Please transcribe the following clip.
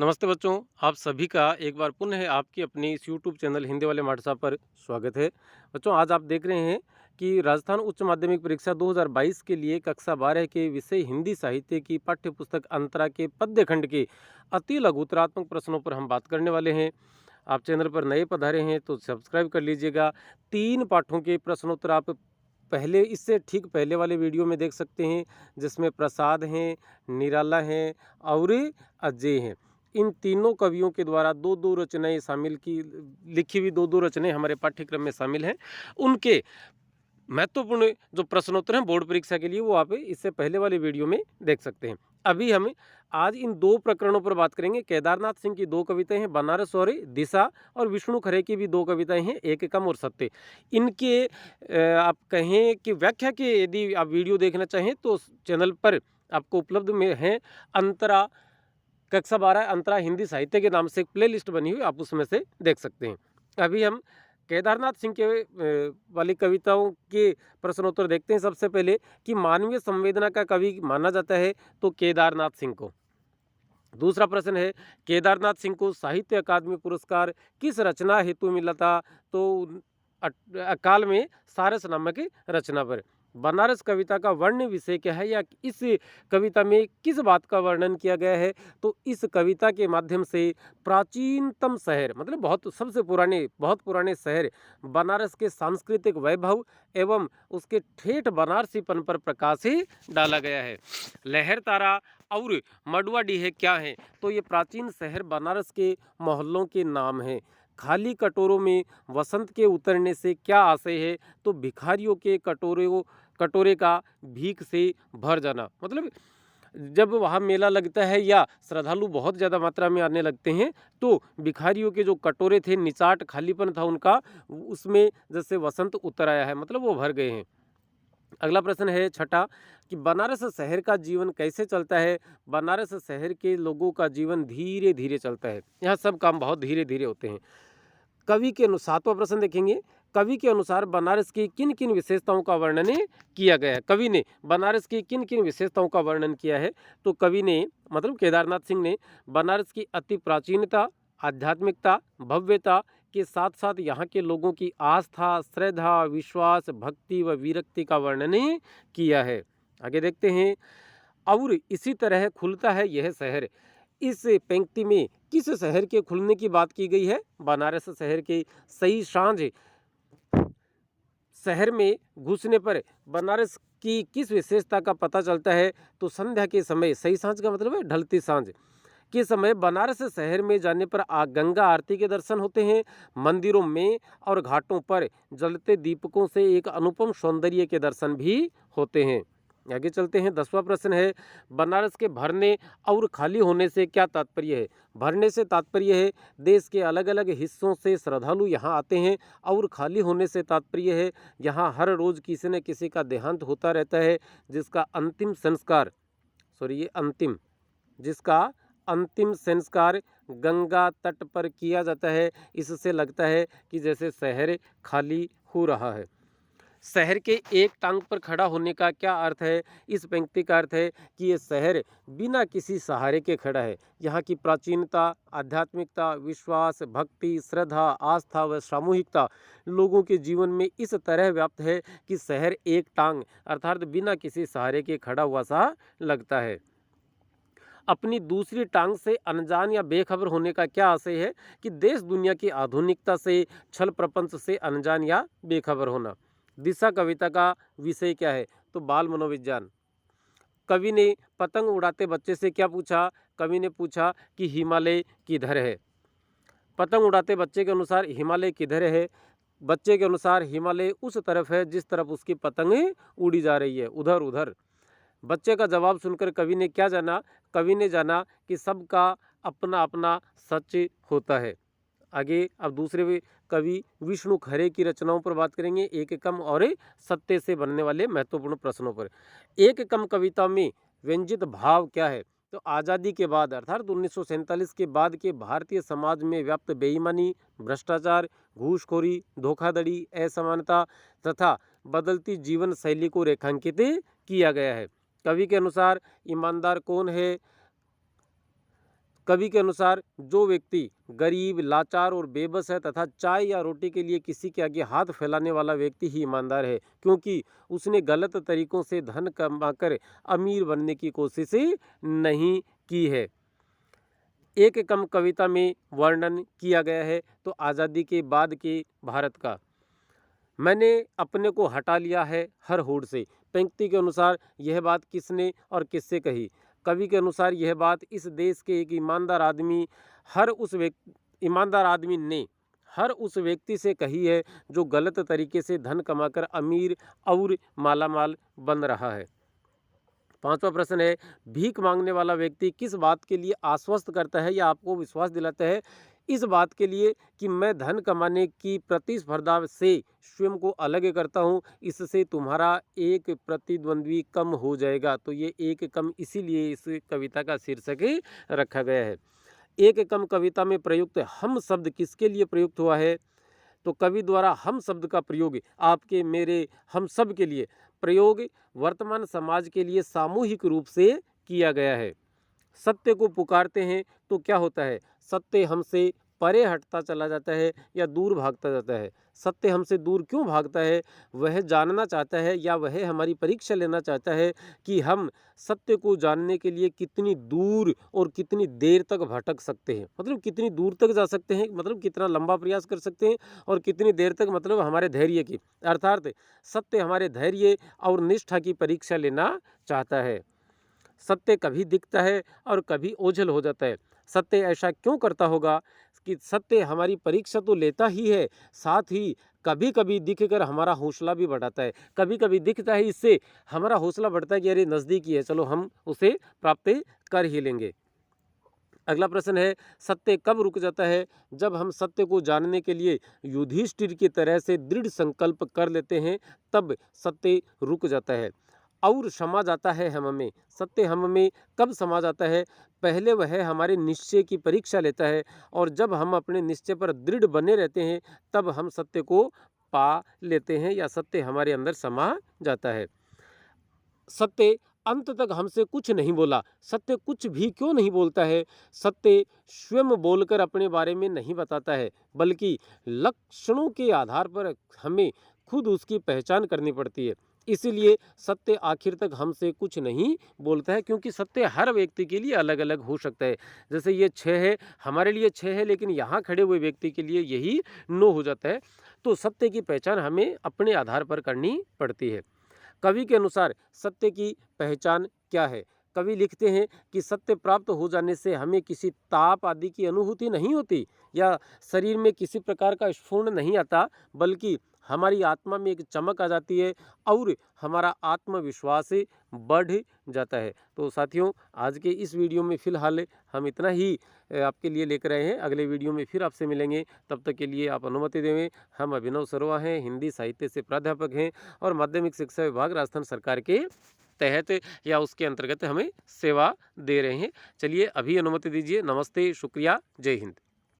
नमस्ते बच्चों, आप सभी का एक बार पुनः आपकी अपनी इस यूट्यूब चैनल हिंदी वाले मार्ट पर स्वागत है। बच्चों, आज आप देख रहे हैं कि राजस्थान उच्च माध्यमिक परीक्षा 2022 के लिए कक्षा 12 के विषय हिंदी साहित्य की पाठ्य पुस्तक अंतरा के पद्य खंड के अति लघुतरात्मक प्रश्नों पर हम बात करने वाले हैं। आप चैनल पर नए पधारे हैं तो सब्सक्राइब कर लीजिएगा। 3 पाठों के प्रश्नोत्तर आप पहले इससे ठीक पहले वाले वीडियो में देख सकते हैं, जिसमें प्रसाद हैं, निराला हैं और अजय हैं। इन तीनों कवियों के द्वारा 2-2 रचनाएँ शामिल की लिखी हुई 2-2 रचनाएँ हमारे पाठ्यक्रम में शामिल हैं। उनके महत्वपूर्ण जो प्रश्नोत्तर हैं बोर्ड परीक्षा के लिए, वो आप इससे पहले वाले वीडियो में देख सकते हैं। अभी हम आज इन 2 प्रकरणों पर बात करेंगे। केदारनाथ सिंह की 2 कविताएँ हैं, बनारस और दिशा, और विष्णु खरे की भी 2 कविताएँ हैं, एक कम और सत्य। इनके आप कहें कि व्याख्या के यदि आप वीडियो देखना चाहें तो चैनल पर आपको उपलब्ध में हैं। अंतरा कक्षा 12 अंतरा हिंदी साहित्य के नाम से एक प्लेलिस्ट बनी हुई, आप उसमें से देख सकते हैं। अभी हम केदारनाथ सिंह के वाली कविताओं के प्रश्नोत्तर देखते हैं। सबसे पहले कि मानवीय संवेदना का कवि माना जाता है तो केदारनाथ सिंह को। दूसरा प्रश्न है, केदारनाथ सिंह को साहित्य अकादमी पुरस्कार किस रचना हेतु मिला था? तो अकाल में सारस नामक रचना पर। बनारस कविता का वर्ण विषय क्या है, या इस कविता में किस बात का वर्णन किया गया है? तो इस कविता के माध्यम से प्राचीनतम शहर, मतलब बहुत पुराने शहर बनारस के सांस्कृतिक वैभव एवं उसके ठेठ बनारसीपन पर प्रकाश ही डाला गया है। लहर तारा और मडुआडीह क्या है? तो ये प्राचीन शहर बनारस के मोहल्लों के नाम हैं। खाली कटोरों में वसंत के उतरने से क्या आशय है? तो भिखारियों के कटोरे का भीख से भर जाना। मतलब जब वहाँ मेला लगता है या श्रद्धालु बहुत ज़्यादा मात्रा में आने लगते हैं, तो भिखारियों के जो कटोरे थे, निचाट खालीपन था उनका, उसमें जैसे वसंत उतर आया है, मतलब वो भर गए हैं। अगला प्रश्न है छठा कि बनारस शहर का जीवन कैसे चलता है? बनारस शहर के लोगों का जीवन धीरे धीरे चलता है। यहाँ सब काम बहुत धीरे धीरे होते हैं। कवि के अनुसार, सातवां प्रश्न देखेंगे, कवि के अनुसार बनारस की किन किन विशेषताओं का वर्णन किया गया है? कवि ने बनारस की किन किन विशेषताओं का वर्णन किया है? तो कवि ने, मतलब केदारनाथ सिंह ने, बनारस की अति प्राचीनता, आध्यात्मिकता, भव्यता के साथ साथ यहाँ के लोगों की आस्था, श्रद्धा, विश्वास, भक्ति व विरक्ति का वर्णन किया है। आगे देखते हैं। और इसी तरह खुलता है यह शहर। इस पंक्ति में किस शहर के खुलने की बात की गई है? बनारस शहर के। सही सांझ शहर में घुसने पर बनारस की किस विशेषता का पता चलता है? तो संध्या के समय, सही सांझ का मतलब है ढलती सांझ के समय बनारस शहर में जाने पर गंगा आरती के दर्शन होते हैं। मंदिरों में और घाटों पर जलते दीपकों से एक अनुपम सौंदर्य के दर्शन भी होते हैं। आगे चलते हैं। 10वां प्रश्न है, बनारस के भरने और खाली होने से क्या तात्पर्य है? भरने से तात्पर्य है देश के अलग अलग हिस्सों से श्रद्धालु यहाँ आते हैं, और खाली होने से तात्पर्य है यहाँ हर रोज़ किसी न किसी का देहांत होता रहता है, जिसका अंतिम संस्कार गंगा तट पर किया जाता है। इससे लगता है कि जैसे शहर खाली हो रहा है। शहर के एक टांग पर खड़ा होने का क्या अर्थ है? इस पंक्ति का अर्थ है कि ये शहर बिना किसी सहारे के खड़ा है। यहाँ की प्राचीनता, आध्यात्मिकता, विश्वास, भक्ति, श्रद्धा, आस्था व सामूहिकता लोगों के जीवन में इस तरह व्याप्त है कि शहर एक टांग अर्थात बिना किसी सहारे के खड़ा हुआ सा लगता है। अपनी दूसरी टांग से अनजान या बेखबर होने का क्या आशय है? कि देश दुनिया की आधुनिकता से, छल प्रपंच से अनजान या बेखबर होना। दिशा कविता का विषय क्या है? तो बाल मनोविज्ञान। कवि ने पतंग उड़ाते बच्चे से क्या पूछा? कवि ने पूछा कि हिमालय किधर है। पतंग उड़ाते बच्चे के अनुसार हिमालय किधर है? बच्चे के अनुसार हिमालय उस तरफ है जिस तरफ उसकी पतंग उड़ी जा रही है, उधर उधर। बच्चे का जवाब सुनकर कवि ने क्या जाना? कवि ने जाना कि सबका अपना अपना सच होता है। आगे अब दूसरे कवि विष्णु खरे की रचनाओं पर बात करेंगे, एक कम और सत्य से बनने वाले महत्वपूर्ण प्रश्नों पर। एक कम कविता में व्यंजित भाव क्या है? तो आज़ादी के बाद अर्थात 1947 के बाद के भारतीय समाज में व्याप्त बेईमानी, भ्रष्टाचार, घूसखोरी, धोखाधड़ी, असमानता तथा बदलती जीवन शैली को रेखांकित किया गया है। कवि के अनुसार ईमानदार कौन है? कवि के अनुसार जो व्यक्ति गरीब, लाचार और बेबस है तथा चाय या रोटी के लिए किसी के आगे हाथ फैलाने वाला व्यक्ति ही ईमानदार है, क्योंकि उसने गलत तरीकों से धन कमाकर अमीर बनने की कोशिश नहीं की है। एक एकम कविता में वर्णन किया गया है तो आज़ादी के बाद के भारत का। मैंने अपने को हटा लिया है हर होड़ से। पंक्ति के अनुसार यह बात किसने और किससे कही? कवि के अनुसार यह बात इस देश के एक ईमानदार आदमी ने हर उस व्यक्ति से कही है जो गलत तरीके से धन कमाकर अमीर और मालामाल बन रहा है। 5वां प्रश्न है, भीख मांगने वाला व्यक्ति किस बात के लिए आश्वस्त करता है या आपको विश्वास दिलाता है? इस बात के लिए कि मैं धन कमाने की प्रतिस्पर्धा से स्वयं को अलग करता हूँ, इससे तुम्हारा एक प्रतिद्वंद्वी कम हो जाएगा। तो ये एक कम इसीलिए इस कविता का शीर्षक रखा गया है। एक कम कविता में प्रयुक्त हम शब्द किसके लिए प्रयुक्त हुआ है? तो कवि द्वारा हम शब्द का प्रयोग आपके, मेरे, हम सब के लिए प्रयोग वर्तमान समाज के लिए सामूहिक रूप से किया गया है। सत्य को पुकारते हैं तो क्या होता है? सत्य हमसे परे हटता चला जाता है या दूर भागता जाता है। सत्य हमसे दूर क्यों भागता है? वह जानना चाहता है या वह हमारी परीक्षा लेना चाहता है कि हम सत्य को जानने के लिए कितनी दूर और कितनी देर तक भटक सकते हैं। मतलब कितनी दूर तक जा सकते हैं, मतलब कितना लंबा प्रयास कर सकते हैं, और कितनी देर तक, मतलब हमारे धैर्य की, अर्थात सत्य हमारे धैर्य और निष्ठा की परीक्षा लेना चाहता है। सत्य कभी दिखता है और कभी ओझल हो जाता है। सत्य ऐसा क्यों करता होगा कि सत्य हमारी परीक्षा तो लेता ही है, साथ ही कभी कभी दिखकर हमारा हौसला भी बढ़ाता है। कभी कभी दिखता है, इससे हमारा हौसला बढ़ता है कि अरे नज़दीक ही है, चलो हम उसे प्राप्त कर ही लेंगे। अगला प्रश्न है, सत्य कब रुक जाता है? जब हम सत्य को जानने के लिए युधिष्ठिर की तरह से दृढ़ संकल्प कर लेते हैं, तब सत्य रुक जाता है और समा जाता है हम में। सत्य हम में कब समा जाता है? पहले वह हमारे निश्चय की परीक्षा लेता है, और जब हम अपने निश्चय पर दृढ़ बने रहते हैं तब हम सत्य को पा लेते हैं या सत्य हमारे अंदर समा जाता है। सत्य अंत तक हमसे कुछ नहीं बोला। सत्य कुछ भी क्यों नहीं बोलता है? सत्य स्वयं बोलकर अपने बारे में नहीं बताता है, बल्कि लक्षणों के आधार पर हमें खुद उसकी पहचान करनी पड़ती है। इसीलिए सत्य आखिर तक हमसे कुछ नहीं बोलता है, क्योंकि सत्य हर व्यक्ति के लिए अलग अलग हो सकता है। जैसे ये 6 है, हमारे लिए 6 है, लेकिन यहाँ खड़े हुए व्यक्ति के लिए यही 9 हो जाता है। तो सत्य की पहचान हमें अपने आधार पर करनी पड़ती है। कवि के अनुसार सत्य की पहचान क्या है? कवि लिखते हैं कि सत्य प्राप्त हो जाने से हमें किसी ताप आदि की अनुभूति नहीं होती या शरीर में किसी प्रकार का स्फुरण नहीं आता, बल्कि हमारी आत्मा में एक चमक आ जाती है और हमारा आत्मविश्वास बढ़ जाता है। तो साथियों, आज के इस वीडियो में फ़िलहाल हम इतना ही आपके लिए लेकर आए हैं। अगले वीडियो में फिर आपसे मिलेंगे, तब तक के लिए आप अनुमति देवें। हम अभिनव सरोआ हैं, हिंदी साहित्य से प्राध्यापक हैं और माध्यमिक शिक्षा विभाग राजस्थान सरकार के तहत या उसके अंतर्गत हमें सेवा दे रहे हैं। चलिए अभी अनुमति दीजिए। नमस्ते, शुक्रिया, जय हिंद।